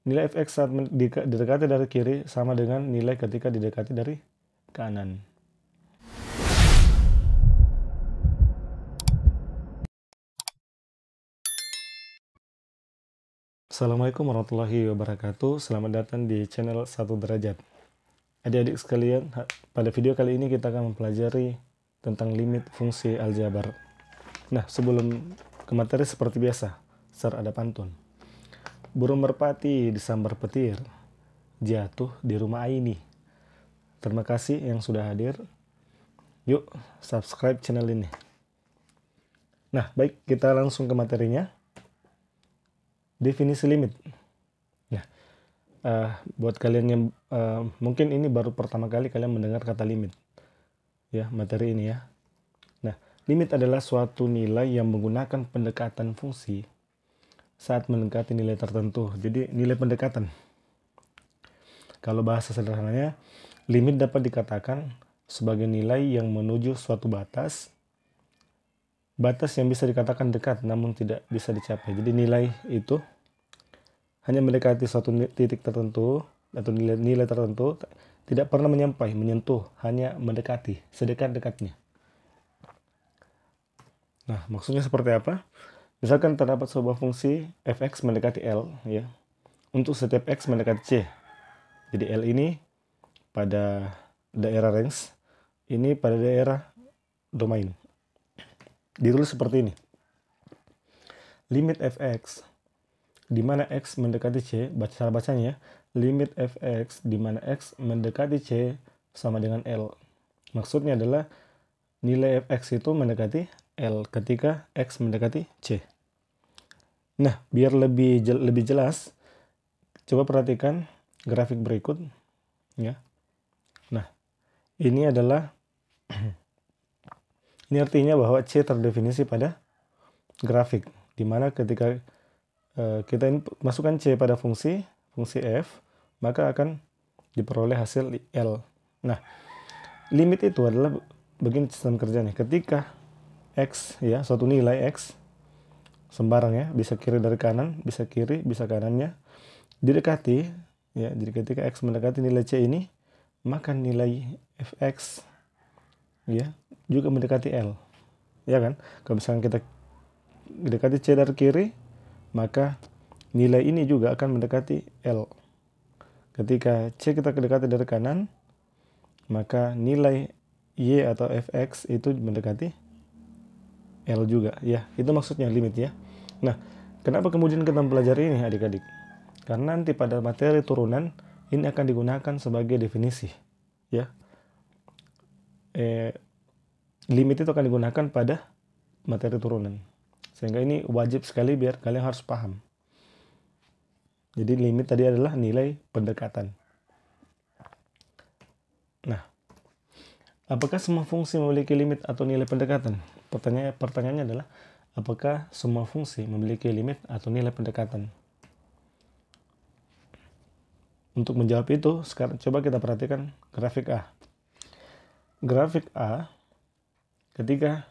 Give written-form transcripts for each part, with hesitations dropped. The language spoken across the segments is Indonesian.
Nilai fx saat didekati dari kiri sama dengan nilai ketika didekati dari kanan. Assalamualaikum warahmatullahi wabarakatuh. Selamat datang di channel 1 Derajat. Adik-adik sekalian, pada video kali ini kita akan mempelajari tentang limit fungsi aljabar. Nah, sebelum ke materi seperti biasa, ada pantun. Burung merpati disambar petir, jatuh di rumah Aini. Terima kasih yang sudah hadir. Yuk, subscribe channel ini. Nah, baik, kita langsung ke materinya. Definisi limit. Nah, buat kalian yang mungkin ini baru pertama kali kalian mendengar kata limit. Ya, materi ini ya. Nah, limit adalah suatu nilai yang menggunakan pendekatan fungsi saat mendekati nilai tertentu. Jadi, nilai pendekatan. Kalau bahasa sederhananya, limit dapat dikatakan sebagai nilai yang menuju suatu batas yang bisa dikatakan dekat namun tidak bisa dicapai. Jadi nilai itu hanya mendekati suatu titik tertentu atau nilai tertentu, tidak pernah menyentuh, hanya mendekati, sedekat-dekatnya. Nah, maksudnya seperti apa? Misalkan terdapat sebuah fungsi fx mendekati L, ya, untuk setiap x mendekati C. Jadi L ini pada daerah range, ini pada daerah domain. Ditulis seperti ini. Limit fx di mana x mendekati C, cara bacanya, limit fx di mana x mendekati C sama dengan L. Maksudnya adalah nilai fx itu mendekati L ketika x mendekati C. Nah, biar lebih jelas, coba perhatikan grafik berikut, ya. Nah, ini adalah ini artinya bahwa C terdefinisi pada grafik, di mana ketika kita masukkan C pada fungsi f, maka akan diperoleh hasil L. Nah, limit itu adalah begini sistem kerjanya. Ketika x, ya, suatu nilai x sembarang, ya, bisa kiri dari kanan, bisa kiri, bisa kanannya, didekati, ya, jadi ketika x mendekati nilai C ini, maka nilai fx, ya, juga mendekati L, ya kan? Kalau misalkan kita mendekati C dari kiri, maka nilai ini juga akan mendekati L. Ketika C kita mendekati dari kanan, maka nilai Y atau fx itu mendekati L juga, ya. Itu maksudnya limit, ya. Nah, kenapa kemudian kita mempelajari ini, adik-adik? Karena nanti pada materi turunan ini akan digunakan sebagai definisi, ya. Limit itu akan digunakan pada materi turunan, sehingga ini wajib sekali biar kalian harus paham. Jadi limit tadi adalah nilai pendekatan. Nah, apakah semua fungsi memiliki limit atau nilai pendekatan? Pertanyaannya adalah, apakah semua fungsi memiliki limit atau nilai pendekatan? Untuk menjawab itu, sekarang coba kita perhatikan grafik A. Grafik A, ketika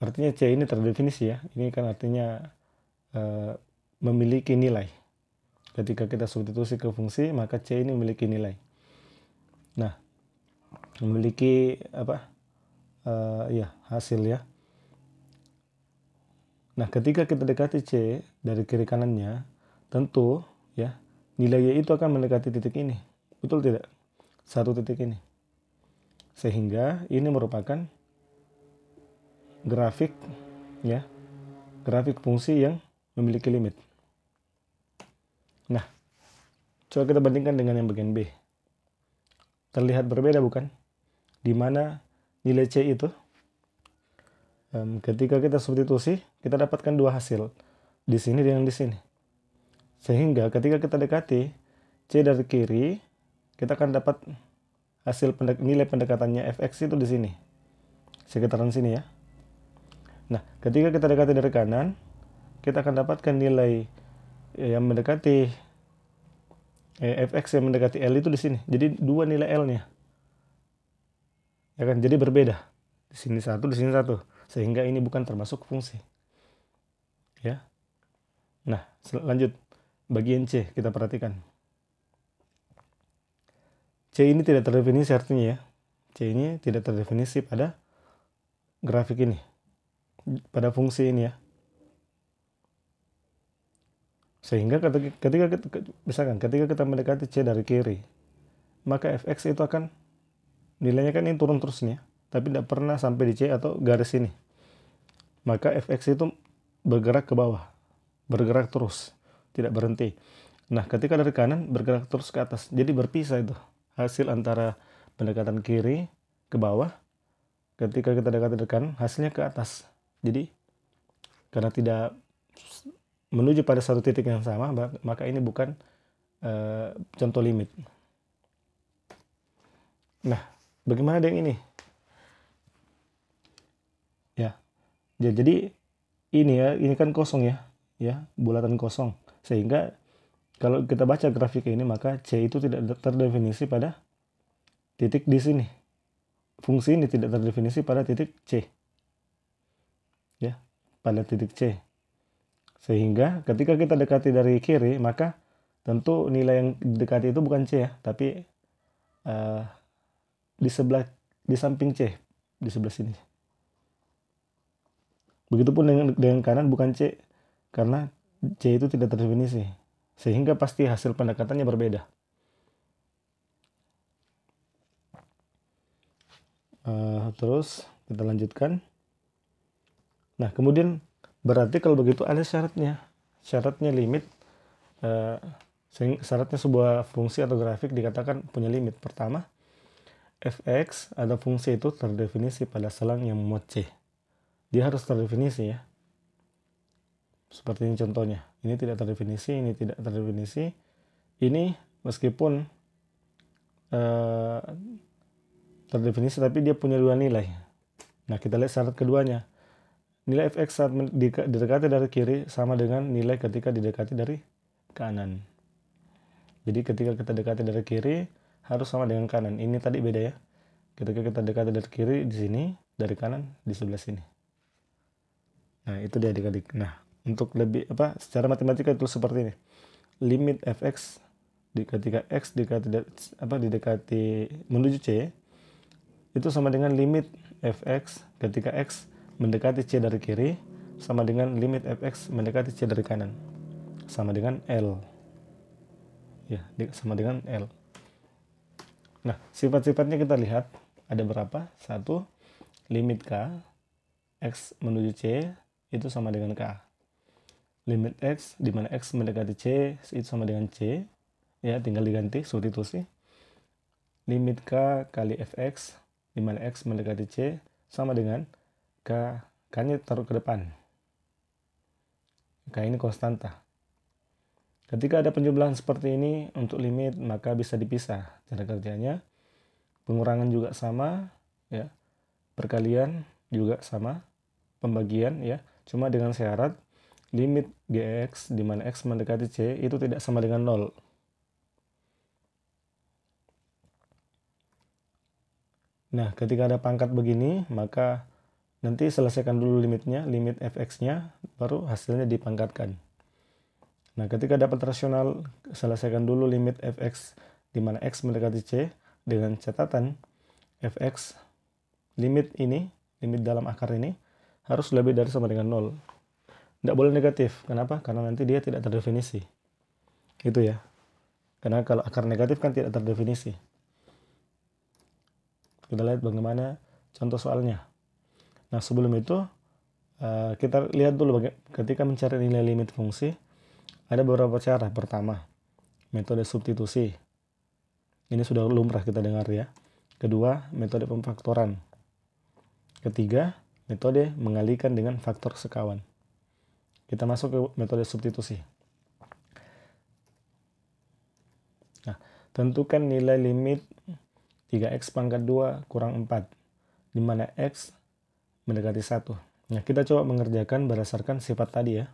artinya C ini terdefinisi, ya. Ini kan artinya memiliki nilai. Ketika kita substitusi ke fungsi, maka C ini memiliki nilai. Nah, memiliki apa? Ya, hasil, ya. Nah, ketika kita dekati C dari kiri kanannya, tentu, ya, nilai Y itu akan mendekati titik ini. Betul tidak? Satu titik ini. Sehingga ini merupakan grafik, ya, grafik fungsi yang memiliki limit. Nah, coba kita bandingkan dengan yang bagian B. Terlihat berbeda, bukan? Di mana nilai C itu, ketika kita substitusi, kita dapatkan dua hasil, di sini dengan di sini. Sehingga ketika kita dekati C dari kiri, kita akan dapat hasil nilai pendekatannya fx itu di sini, sekitaran sini, ya. Nah, ketika kita dekati dari kanan, kita akan dapatkan nilai yang mendekati fx yang mendekati L itu di sini. Jadi dua nilai L-nya, ya kan? Jadi berbeda. Di sini satu, di sini satu. Sehingga ini bukan termasuk fungsi, ya. Nah, lanjut. bagian C, kita perhatikan. C ini tidak terdefinisi artinya ya. C ini tidak terdefinisi pada grafik ini, pada fungsi ini ya. Sehingga misalkan ketika kita mendekati C dari kiri, maka fx itu akan nilainya kan ini turun terus nih ya, tapi tidak pernah sampai di C atau garis ini. Maka fx itu bergerak ke bawah, bergerak terus, tidak berhenti. Nah, ketika dari kanan bergerak terus ke atas, jadi berpisah itu hasil antara pendekatan kiri ke bawah. Ketika kita dekati dari kanan, hasilnya ke atas. Jadi karena tidak menuju pada satu titik yang sama, maka ini bukan contoh limit. Nah, bagaimana dengan ini? Ya, jadi ini kan kosong ya, bulatan kosong. Sehingga kalau kita baca grafik ini, maka C itu tidak terdefinisi pada titik di sini. Fungsi ini tidak terdefinisi pada titik C. Ya, pada titik C. Sehingga ketika kita dekati dari kiri, maka tentu nilai yang didekati itu bukan C ya, tapi di samping C, di sebelah sini. Begitupun dengan kanan, bukan C, karena C itu tidak terdefinisi. Sehingga pasti hasil pendekatannya berbeda. Terus kita lanjutkan. Nah, kemudian berarti kalau begitu ada syaratnya. Syaratnya limit. Syaratnya sebuah fungsi atau grafik dikatakan punya limit. Pertama, fx atau fungsi itu terdefinisi pada selang yang memuat C. Dia harus terdefinisi ya. Seperti ini contohnya. Ini tidak terdefinisi, ini tidak terdefinisi. Ini meskipun terdefinisi tapi dia punya dua nilai. Nah, kita lihat syarat keduanya. Nilai fx saat didekati dari kiri sama dengan nilai ketika didekati dari kanan. Jadi ketika kita dekati dari kiri harus sama dengan kanan. Ini tadi beda ya. Ketika kita dekati dari kiri di sini, dari kanan di sebelah sini. Nah, itu dia adik-adik. Nah, untuk lebih secara matematika itu seperti ini. Limit fx ketika x didekati menuju C itu sama dengan limit fx ketika x mendekati C dari kiri sama dengan limit fx mendekati C dari kanan, sama dengan L ya, sama dengan L. Nah, sifat-sifatnya kita lihat ada berapa. 1, limit K x menuju C itu sama dengan K. Limit x di mana x mendekati C itu sama dengan C ya, tinggal diganti substitusi. Limit K kali fx di mana x mendekati C sama dengan K, K-nya taruh ke depan. K ini konstanta. Ketika ada penjumlahan seperti ini untuk limit, maka bisa dipisah. Cara kerjanya, pengurangan juga sama, ya, perkalian juga sama, pembagian ya, cuma dengan syarat limit gx di mana x mendekati C itu tidak sama dengan 0. Nah, ketika ada pangkat begini, maka nanti selesaikan dulu limitnya, limit fx-nya, baru hasilnya dipangkatkan. Nah, ketika dapat rasional, selesaikan dulu limit fx di mana x mendekati C dengan catatan fx limit dalam akar ini harus lebih dari sama dengan 0. Tidak boleh negatif. Kenapa? Karena nanti dia tidak terdefinisi. Itu ya. Karena kalau akar negatif kan tidak terdefinisi. Kita lihat bagaimana contoh soalnya. Nah, sebelum itu kita lihat dulu ketika mencari nilai limit fungsi. Ada beberapa cara. Pertama, metode substitusi. Ini sudah lumrah kita dengar ya. Kedua, metode pemfaktoran. Ketiga, metode mengalihkan dengan faktor sekawan. Kita masuk ke metode substitusi. Nah, tentukan nilai limit 3x pangkat 2 kurang 4, di mana x mendekati 1. Nah, kita coba mengerjakan berdasarkan sifat tadi ya.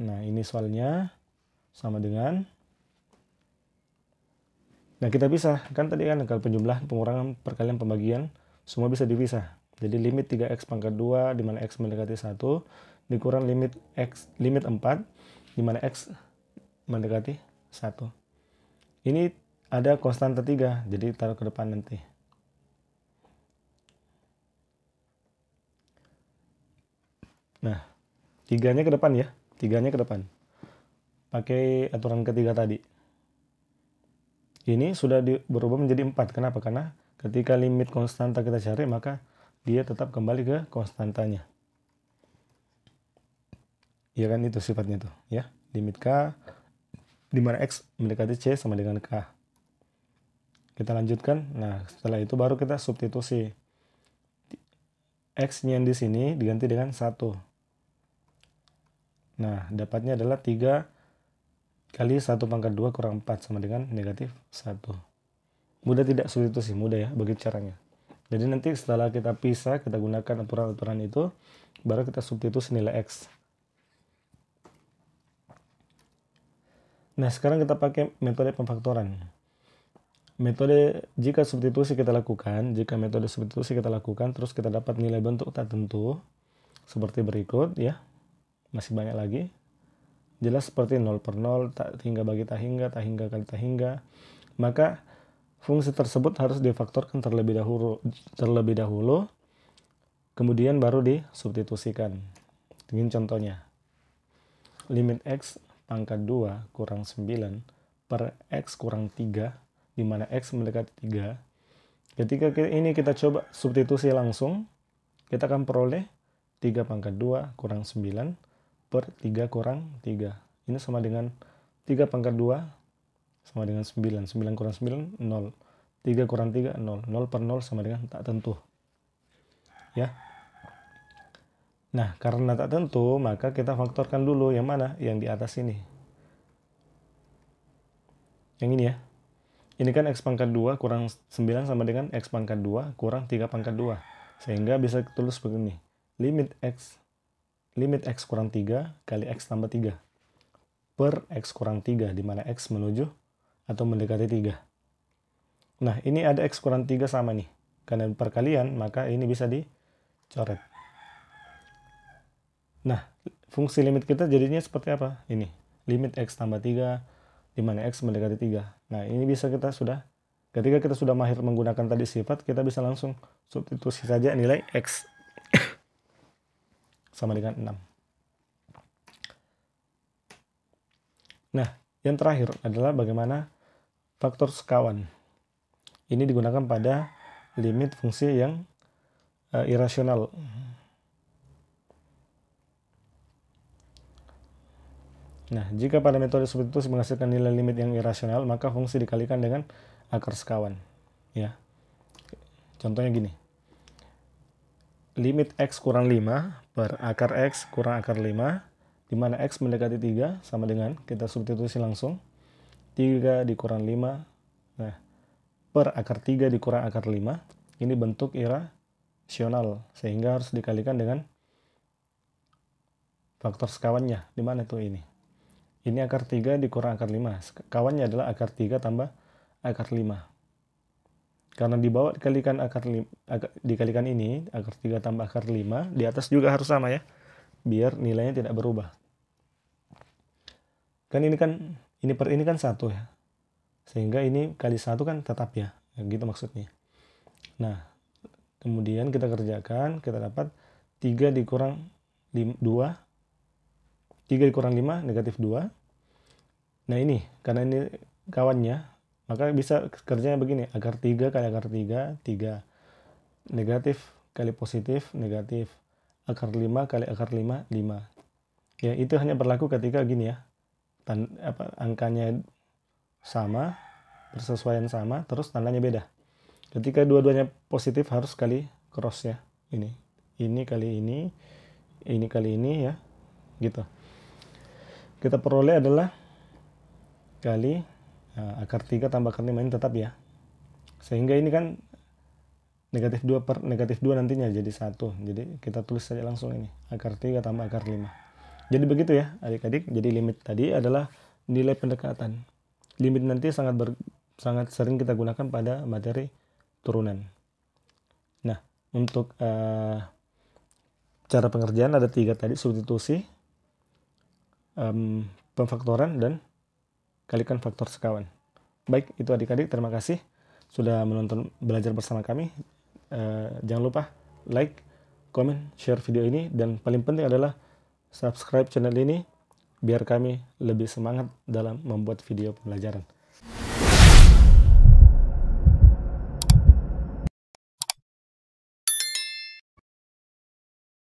Nah, ini soalnya sama dengan. Nah, kita pisah. Kan tadi kan kalau penjumlahan, pengurangan, perkalian, pembagian, semua bisa dipisah. Jadi limit 3x pangkat 2 di mana x mendekati 1 dikurang limit 4 di mana X mendekati 1. Ini ada konstanta 3, jadi taruh ke depan nanti. Nah, 3-nya ke depan ya, 3-nya ke depan. Pakai aturan ketiga tadi. Ini sudah berubah menjadi 4. Kenapa? Karena ketika limit konstanta kita cari, maka dia tetap kembali ke konstantanya. Ya kan, itu sifatnya tuh ya. Limit K di mana X mendekati C sama dengan K. Kita lanjutkan. Nah, setelah itu baru kita substitusi. X-nya yang di sini diganti dengan 1. Nah, dapatnya adalah 3 kali 1 pangkat 2 kurang 4 sama dengan negatif 1. Mudah tidak substitusi? Mudah ya, begitu caranya. Jadi nanti setelah kita pisah, kita gunakan aturan-aturan itu, baru kita substitusi nilai X. Nah, sekarang kita pakai metode pemfaktoran. Metode jika metode substitusi kita lakukan, terus kita dapat nilai bentuk tak tentu, seperti berikut ya. Masih banyak lagi. Jelas seperti 0 per 0, tak hingga bagi tak hingga kali tak hingga. Maka fungsi tersebut harus difaktorkan terlebih dahulu, kemudian baru disubstitusikan. Ini contohnya. Limit X pangkat 2 kurang 9 per X kurang 3, di mana X mendekati 3. Ketika ini kita coba substitusi langsung, kita akan peroleh 3 pangkat 2 kurang 9 per 3 kurang 3. Ini sama dengan 3 pangkat 2 sama dengan 9. 9 kurang 9, 0. 3 kurang 3, 0. 0 per 0 sama dengan tak tentu. Ya. Nah, karena tak tentu, maka kita faktorkan dulu yang mana? Yang di atas ini. Yang ini ya. Ini kan X pangkat 2 kurang 9 sama dengan X pangkat 2 kurang 3 pangkat 2. Sehingga bisa tulis begini. Limit X kurang 3 kali X tambah 3 per X kurang 3, di mana X menuju atau mendekati 3. Nah, ini ada X kurang 3 sama nih. Karena perkalian, maka ini bisa dicoret. Nah, fungsi limit kita jadinya seperti apa? Ini, limit X tambah 3, di mana X mendekati 3. Nah, ini bisa ketika kita sudah mahir menggunakan tadi sifat, kita bisa langsung substitusi saja nilai X sama dengan 6. Nah, yang terakhir adalah bagaimana faktor sekawan. Ini digunakan pada limit fungsi yang irasional. Nah, jika pada metode substitusi menghasilkan nilai limit yang irasional, maka fungsi dikalikan dengan akar sekawan. Ya. Contohnya gini. Limit X kurang 5 per akar X kurang akar 5, di mana X mendekati 3 sama dengan, kita substitusi langsung, 3 dikurang 5, nah, per akar 3 dikurang akar 5, ini bentuk irasional, sehingga harus dikalikan dengan faktor sekawannya. Di mana tuh ini? Ini akar 3 dikurang akar 5. Kawannya adalah akar 3 tambah akar 5. Karena di bawah dikalikan ini, akar 3 tambah akar 5, di atas juga harus sama ya, biar nilainya tidak berubah. Kan ini per ini kan 1 ya. Sehingga ini kali 1 kan tetap ya. Gitu maksudnya. Nah, kemudian kita kerjakan, kita dapat 3 dikurang 2, 3 dikurang 5, negatif 2. Nah ini, karena ini kawannya, maka bisa kerjanya begini, akar 3 kali akar 3, 3. Negatif kali positif, negatif. Akar 5 kali akar 5, 5. Ya, itu hanya berlaku ketika gini ya, angkanya sama, bersesuaian sama, terus tandanya beda. Ketika dua-duanya positif harus kali cross ya, ini kali ini kali ini ya, gitu. Kita peroleh adalah kali akar 3 tambah akar 5, ini tetap ya. Sehingga ini kan negatif 2 per negatif 2 nantinya jadi 1. Jadi kita tulis saja langsung ini, akar 3 tambah akar 5. Jadi begitu ya adik-adik. Jadi limit tadi adalah nilai pendekatan. Limit nanti sangat sering kita gunakan pada materi turunan. Nah, untuk cara pengerjaan ada 3 tadi, substitusi, pemfaktoran dan kalikan faktor sekawan. Baik, itu adik-adik, terima kasih sudah menonton belajar bersama kami. Jangan lupa like, komen, share video ini, dan paling penting adalah subscribe channel ini biar kami lebih semangat dalam membuat video pembelajaran.